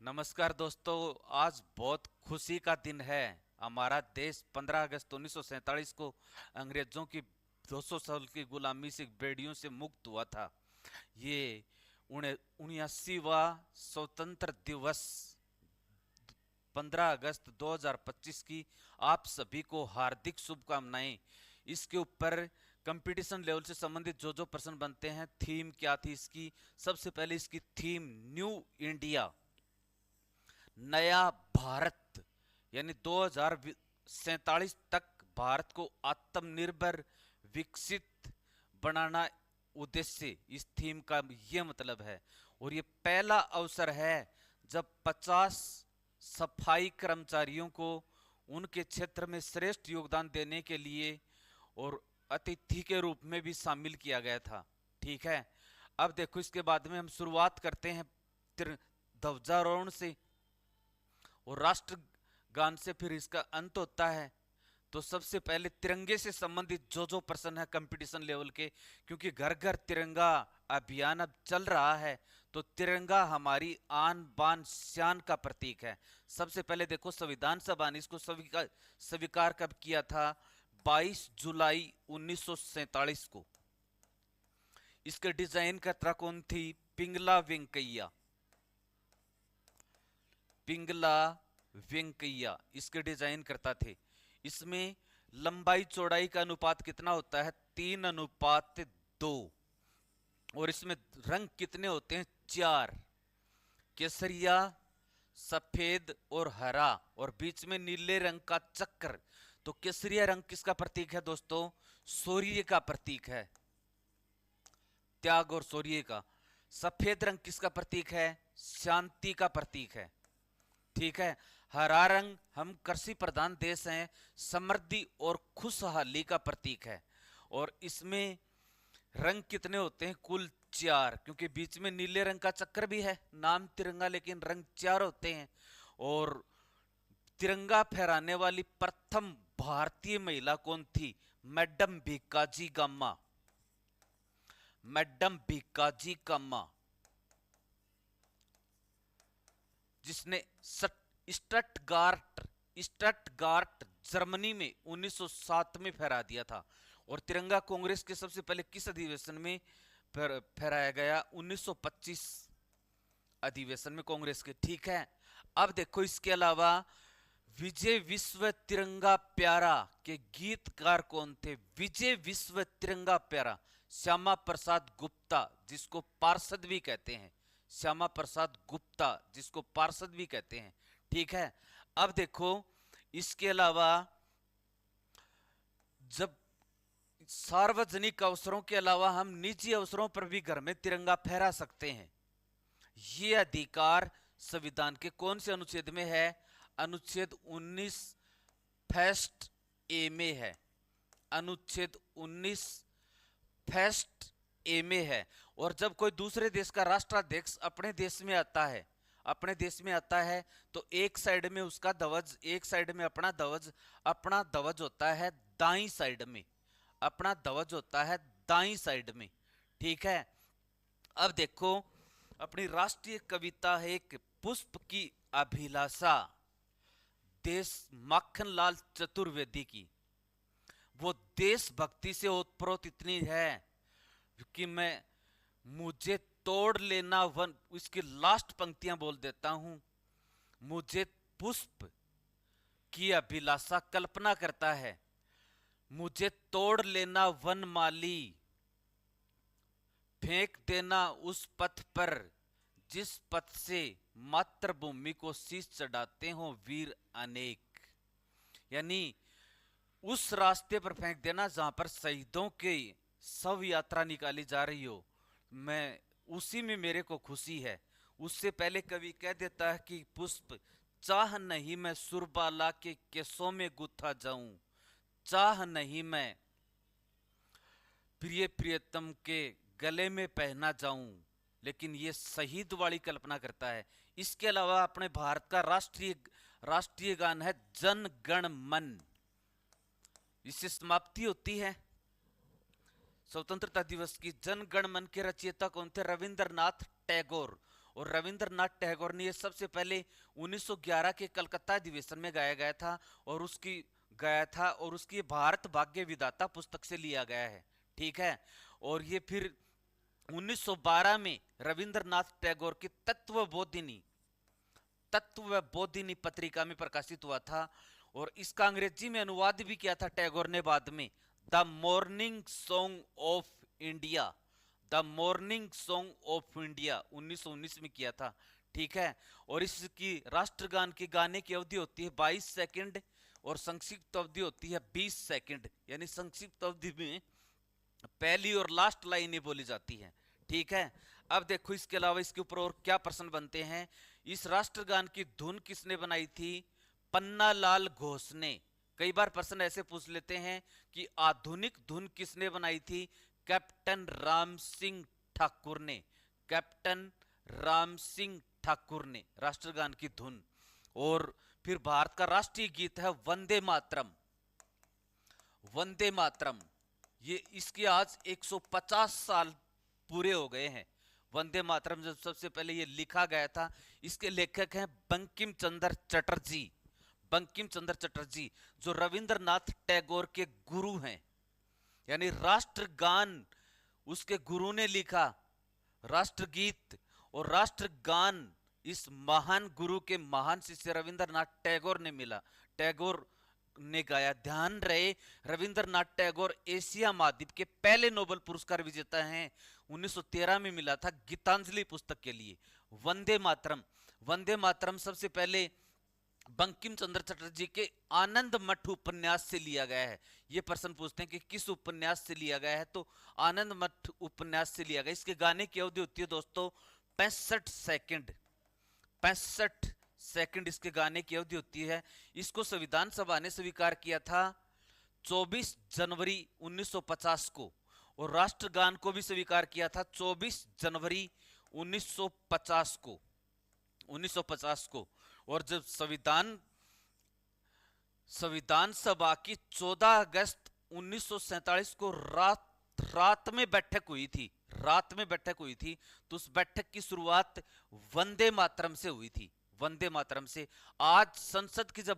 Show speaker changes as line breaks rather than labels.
नमस्कार दोस्तों। आज बहुत खुशी का दिन है। हमारा देश 15 अगस्त 1947 को अंग्रेजों की 200 साल की गुलामी से बेड़ियों से मुक्त हुआ था। ये 79वां स्वतंत्र दिवस 15 अगस्त 2025 की आप सभी को हार्दिक शुभकामनाएं। इसके ऊपर कंपटीशन लेवल से संबंधित जो जो प्रश्न बनते हैं, थीम क्या थी इसकी। सबसे पहले इसकी थीम न्यू इंडिया, नया भारत, यानी 2047 तक भारत को आत्मनिर्भर विकसित बनाना उद्देश्य इस थीम का यह मतलब है। और ये पहला अवसर है जब 50 सफाई कर्मचारियों को उनके क्षेत्र में श्रेष्ठ योगदान देने के लिए और अतिथि के रूप में भी शामिल किया गया था। ठीक है, अब देखो इसके बाद में हम शुरुआत करते हैं ध्वजारोहण से और राष्ट्रगान से, फिर इसका अंत होता है। तो सबसे पहले तिरंगे से संबंधित जो जो प्रश्न है कंपटीशन लेवल के, क्योंकि घर घर तिरंगा अभियान अब चल रहा है, तो तिरंगा हमारी आन बान शान का प्रतीक है। सबसे पहले देखो, संविधान सभा ने इसको स्वीकार कब किया था? 22 जुलाई 1947 को। इसके डिजाइन करता कौन थी? पिंगला वेंकैया इसके डिजाइन करता थे। इसमें लंबाई चौड़ाई का अनुपात कितना होता है? 3:2। और इसमें रंग कितने होते हैं? 4, केसरिया, सफेद और हरा, और बीच में नीले रंग का चक्र। तो केसरिया रंग किसका प्रतीक है दोस्तों? सूर्य का प्रतीक है, त्याग और शौर्य का। सफेद रंग किसका प्रतीक है? शांति का प्रतीक है। ठीक है, हरा रंग, हम कृषि प्रधान देश हैं, समृद्धि और खुशहाली का प्रतीक है। और इसमें रंग कितने होते हैं? कुल 4, क्योंकि बीच में नीले रंग का चक्र भी है, नाम तिरंगा, लेकिन रंग 4 होते हैं। और तिरंगा फहराने वाली प्रथम भारतीय महिला कौन थी? मैडम भिक्काजी कामा। मैडम भिक्काजी कामा, जिसने स्टटगार्ट स्टटगार्ट जर्मनी में 1907 में फहरा दिया था। और तिरंगा कांग्रेस के सबसे पहले किस अधिवेशन में फहराया गया? 1925 अधिवेशन में कांग्रेस के। ठीक है, अब देखो इसके अलावा विजय विश्व तिरंगा प्यारा के गीतकार कौन थे? विजय विश्व तिरंगा प्यारा श्यामा प्रसाद गुप्ता, जिसको पार्षद भी कहते हैं। श्यामा प्रसाद गुप्ता, जिसको पार्षद भी कहते हैं। ठीक है, अब देखो इसके अलावा जब सार्वजनिक अवसरों के अलावा हम निजी अवसरों पर भी घर में तिरंगा फहरा सकते हैं। यह अधिकार संविधान के कौन से अनुच्छेद में है? अनुच्छेद 19 फर्स्ट ए में है। अनुच्छेद 19 फर्स्ट ए में है। और जब कोई दूसरे देश का राष्ट्राध्यक्ष अपने देश में आता है, तो एक साइड में उसका ध्वज, एक साइड में अपना ध्वज होता है दाईं साइड में। अपना ध्वज होता है दाईं साइड में। ठीक है, अब देखो अपनी राष्ट्रीय कविता है एक पुष्प की अभिलाषा, देश माखनलाल चतुर्वेदी की। वो देशभक्ति से ओतप्रोत इतनी है कि मुझे तोड़ लेना वन, इसकी लास्ट पंक्तियां बोल देता हूं। मुझे पुष्प की अभिलाषा कल्पना करता है, मुझे तोड़ लेना वनमाली, फेंक देना उस पथ पर जिस पथ से मातृभूमि को शीश चढ़ाते हो वीर अनेक। यानी उस रास्ते पर फेंक देना जहां पर शहीदों की शव यात्रा निकाली जा रही हो, मैं उसी में मेरे को खुशी है। उससे पहले कवि कह देता है कि पुष्प चाह नहीं मैं सुरबाला के केसों में गुथा जाऊं, चाह नहीं मैं प्रिय प्रियतम के गले में पहना जाऊं, लेकिन ये शहीद वाली कल्पना करता है। इसके अलावा अपने भारत का राष्ट्रीय गान है जन गण मन। इससे समाप्ति होती है स्वतंत्रता दिवस की। जन गण मन के रचयिता कौन थे? रविंद्रनाथ टैगोर। और रविंद्रनाथ टैगोर ने ये सबसे पहले 1911 के कलकत्ता अधिवेशन में गाया था और उसकी भारत भाग्य विधाता पुस्तक से लिया गया है। ठीक है। और ये फिर 1912 में रविंद्रनाथ टैगोर की तत्वबोधिनी पत्रिका में प्रकाशित हुआ था और इसका अंग्रेजी में अनुवाद भी किया था टैगोर ने बाद में, the morning song of India. The morning song of India 1919 में किया था। ठीक है। और इसकी राष्ट्रगान के गाने की अवधि होती है 22 सेकंड और संक्षिप्त अवधि होती है 20 सेकंड। यानी संक्षिप्त अवधि में पहली और लास्ट लाइनें बोली जाती हैं। ठीक है। अब देखो इसके अलावा इसके ऊपर और क्या प्रश्न बनते हैं। इस राष्ट्रगान की धुन किसने बनाई थी? पन्नालाल घोष ने। कई बार प्रश्न ऐसे पूछ लेते हैं कि आधुनिक धुन किसने बनाई थी? कैप्टन राम सिंह ठाकुर ने। कैप्टन राम सिंह ठाकुर ने राष्ट्रगान की धुन। और फिर भारत का राष्ट्रीय गीत है वंदे मातरम। वंदे मातरम ये इसके आज 150 साल पूरे हो गए हैं। वंदे मातरम जब सबसे पहले ये लिखा गया था, इसके लेखक हैं बंकिम चंद्र चटर्जी। बंकिम चंद्र चटर्जी जो रविंद्रनाथ टैगोर के गुरु हैं। यानी राष्ट्रगान उसके गुरु ने लिखा, राष्ट्रगीत और राष्ट्रगान इस महान गुरु के महान शिष्य रविंद्रनाथ टैगोर ने मिला, टैगोर ने गाया। ध्यान रहे रविंद्रनाथ टैगोर एशिया महाद्वीप के पहले नोबेल पुरस्कार विजेता हैं। 1913 में मिला था गीतांजलि पुस्तक के लिए। वंदे मातरम, वंदे मातरम सबसे पहले बंकिम चंद्र चटर्जी के आनंद मठ उपन्यास से लिया गया है। ये प्रश्न पूछते हैं कि किस उपन्यास से लिया गया है, तो आनंद मठ उपन्यास से लिया गया। इसके गाने की अवधि होती है दोस्तों 65 सेकंड। 65 सेकंड इसके गाने की अवधि होती है। इसको संविधान सभा ने स्वीकार किया था 24 जनवरी 1950 को और राष्ट्रगान को भी स्वीकार किया था 24 जनवरी 1950 को। 1950 को। और जब संविधान सभा की 14 अगस्त 1947 को रात में बैठक हुई थी। रात में बैठक हुई थी तो उस बैठक की शुरुआत वंदे मातरम से हुई थी। वंदे मातरम से। आज संसद की जब